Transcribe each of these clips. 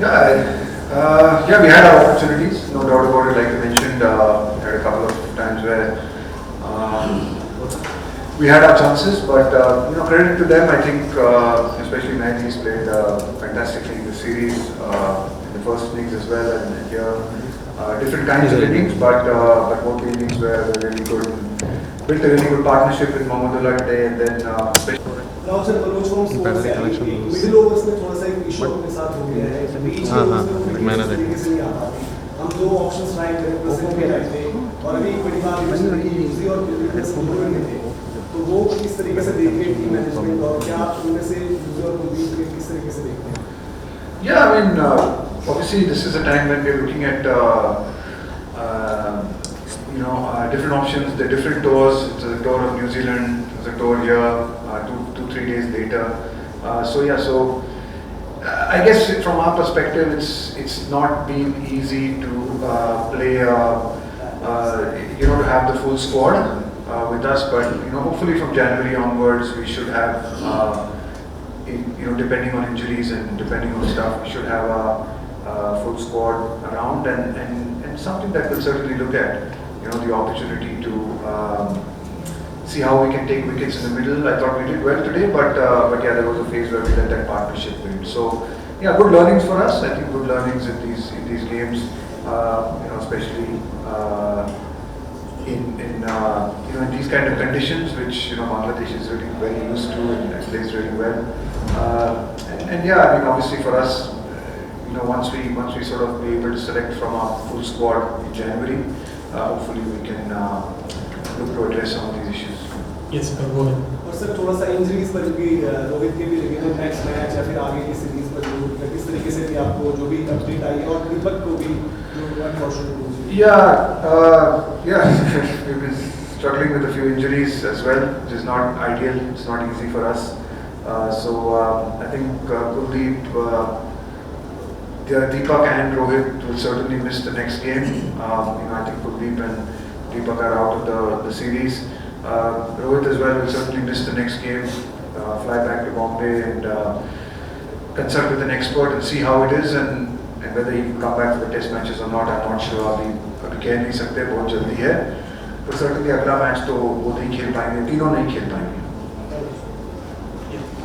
Yeah, we had our opportunities, no doubt about it. Like you mentioned, had a couple of times where we had our chances, but credit to them. I think, especially Mehdi's played fantastically in the series, in the first innings as well, and here different kinds of innings, but both the innings were really good. Built a really good partnership with Mohammedullah today, and then Now sir, Manoj from Sports middle overs में थोड़ा सा एक issue अपने साथ हो गया है बीच में उसमें मैंने तरीके से नहीं आ पाती हम दो ऑप्शंस ट्राई करें प्रेजेंट के टाइम पे और अभी बड़ी बात यूजी और कुलदीप में थे तो वो किस तरीके से देख रहे हैं टीम मैनेजमेंट और क्या आप उनमें से यूजी और कुलदीप को किस तरीके से देखते हैं? Yeah, I mean, obviously this is a time when we're looking at different options, the different tours. It's a tour of New Zealand, it's a tour here, 2-3 days later. So I guess from our perspective, it's not been easy to play, to have the full squad with us. But hopefully from January onwards, we should have, depending on injuries and depending on stuff, we should have a full squad around and something that we'll certainly look at. The opportunity to see how we can take wickets in the middle. I thought we did well today, but yeah, there was a phase where we let that partnership win. So yeah, good learnings for us. I think good learnings in these games, especially in these kind of conditions, which Bangladesh is really very used to and plays really well. And yeah, I mean obviously for us, once we sort of be able to select from our full squad in January. Hopefully we can look to address some of these issues. Yes, sir, go ahead. और sir थोड़ा सा injuries पर भी रोहित के भी लगे थे next match या फिर आगे की सीरीज पर किस तरीके से भी आपको जो भी अपडेट आई और दीपक को भी we've been struggling with a few injuries as well, which is not ideal. It's not easy for us. I think Kuldeep, Deepak and Rohit will certainly miss the next game. I think Kuldeep and Deepak are out of the series. Rohit as well will certainly miss the next game. Fly back to Bombay and consult with an expert and see how it is and whether he can come back for the test matches or not. I'm not sure. अभी कह नहीं सकते, बहुत जल्दी है. तो certainly अगला match तो वो नहीं खेल पाएंगे, तीनों नहीं खेल पाएंगे.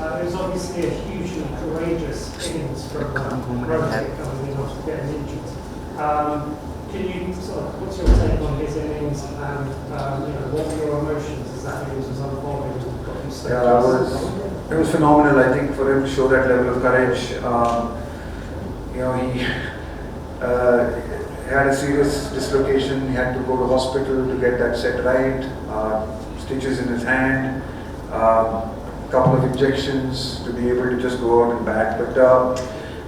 It was obviously a hugely courageous innings from Rohit coming in after getting injured. What's your take on his innings and what were your emotions as that innings was unfolding? It was phenomenal. I think for him to show that level of courage, he had a serious dislocation. He had to go to hospital to get that set right. Stitches in his hand. Couple of injections to be able to just go out and bat, but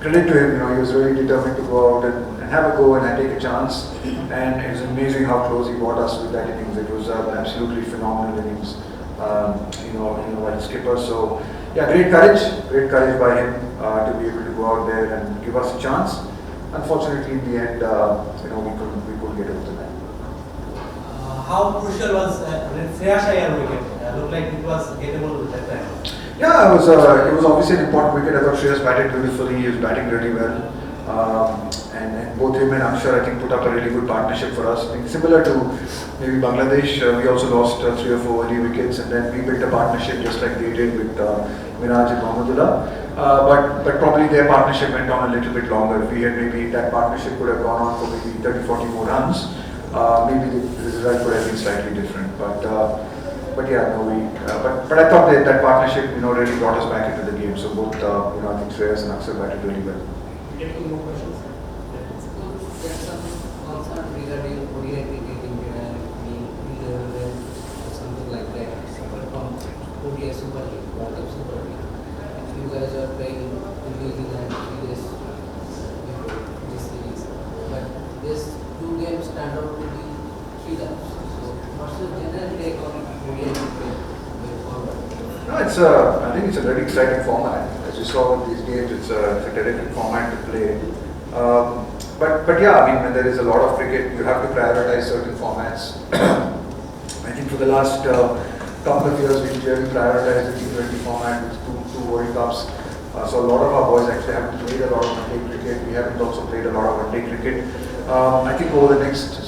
credit to him, he was really determined to go out and have a go and take a chance, and it was amazing how close he brought us with that innings. It was an absolutely phenomenal innings, while skipper. So yeah, great courage by him to be able to go out there and give us a chance. Unfortunately, in the end, we couldn't get over that. How crucial was Shreyas Iyer wicket? Looked like it was gettable at that time. Yeah, it was obviously an important wicket. I thought Shreyas batted beautifully. He was batting really well, and both him and Akshar, I think, put up a really good partnership for us. I think similar to maybe Bangladesh, we also lost 3 or 4 early wickets, and then we built a partnership just like they did with Miraj and Mohammedullah. But probably their partnership went on a little bit longer. If we had maybe that partnership could have gone on for maybe 30-40 more runs. Maybe the result would have been slightly different, but yeah, but I thought that partnership, really brought us back into the game. So both, I think Shreyas and Akshar batted really well. Any more questions? There's some concern regarding ODI cricketing or something like that. From ODI Super League, World Cup Super League. If you guys are playing in New Zealand this series, but this 2 games stand out to be 3 laps. So what's the general take on ODI cricket going forward? No, I think it's a very exciting format. As you saw with these games, it's a terrific format to play. But yeah, I mean, when there is a lot of cricket, you have to prioritize certain formats. I think for the last couple of years, we've clearly prioritized the T20 format with two World Cups. So a lot of our boys actually haven't played a lot of one-day cricket. We haven't also played a lot of one-day cricket. I think over the next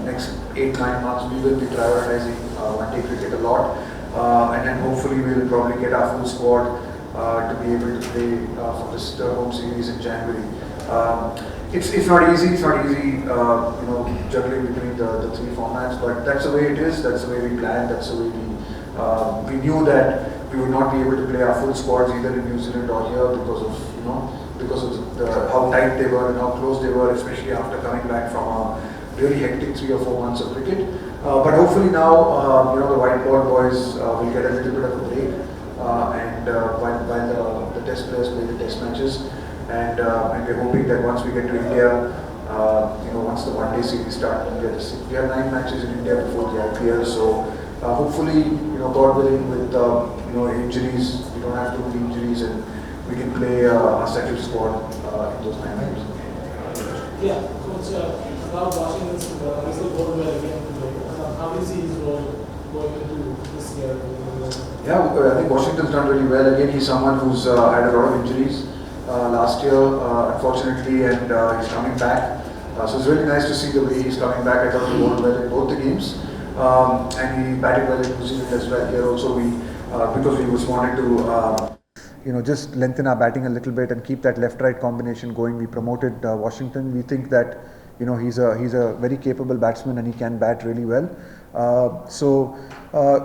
next 8-9 months, we will be prioritizing one-day cricket a lot, and then hopefully we will probably get our full squad to be able to play for this home series in January. It's not easy. It's not easy, juggling between the three formats. But that's the way it is. That's the way we planned. That's the way we knew that we would not be able to play our full squads either in New Zealand or here because of how tight they were and how close they were, especially after coming back from a really hectic 3 or 4 months of cricket. But hopefully now, the white ball boys will get a little bit of a break, and while the test players play the test matches. And we're hoping that once we get to India, once the one-day series starts, we have 9 matches in India before the IPL. So hopefully, God willing, with injuries, we don't have too many injuries, and we can play our settled squad in those 9 matches. Yeah, Coach, about Washington's obviously going well again today. How do you see his role going into this year? Yeah, I think Washington's done really well. Again, he's someone who's had a lot of injuries last year, unfortunately, and he's coming back. So it's really nice to see the way he's coming back. I thought he bowled well in both the games, and he batted well in New Zealand as well. Here also, because we just wanted to just lengthen our batting a little bit and keep that left-right combination going. We promoted Washington. We think that he's a very capable batsman and he can bat really well. So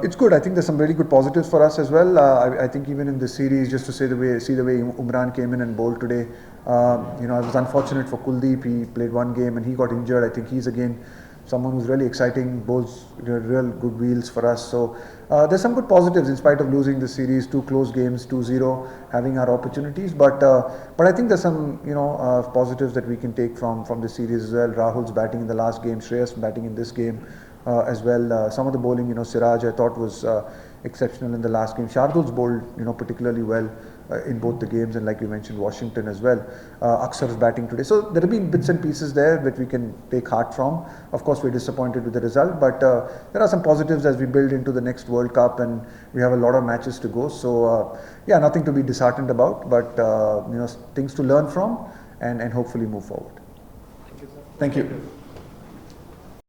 it's good. I think there's some really good positives for us as well. I think even in the series, just to see the way Umran came in and bowled today. It was unfortunate for Kuldeep. He played one game and he got injured. I think he's again someone who's really exciting, bowls real good wheels for us. So there's some good positives in spite of losing the series, 2 close games, 2-0, having our opportunities. But I think there's some positives that we can take from the series as well. Rahul's batting in the last game, Shreyas batting in this game as well. Some of the bowling, Siraj, I thought was exceptional in the last game. Shardul's bowled particularly well in both the games, and like you mentioned, Washington as well. Aksar's batting today. So there have been bits and pieces there that we can take heart from. Of course, we're disappointed with the result, but there are some positives as we build into the next World Cup, and we have a lot of matches to go. So yeah, nothing to be disheartened about, but things to learn from and hopefully move forward. Thank you, sir. Thank you.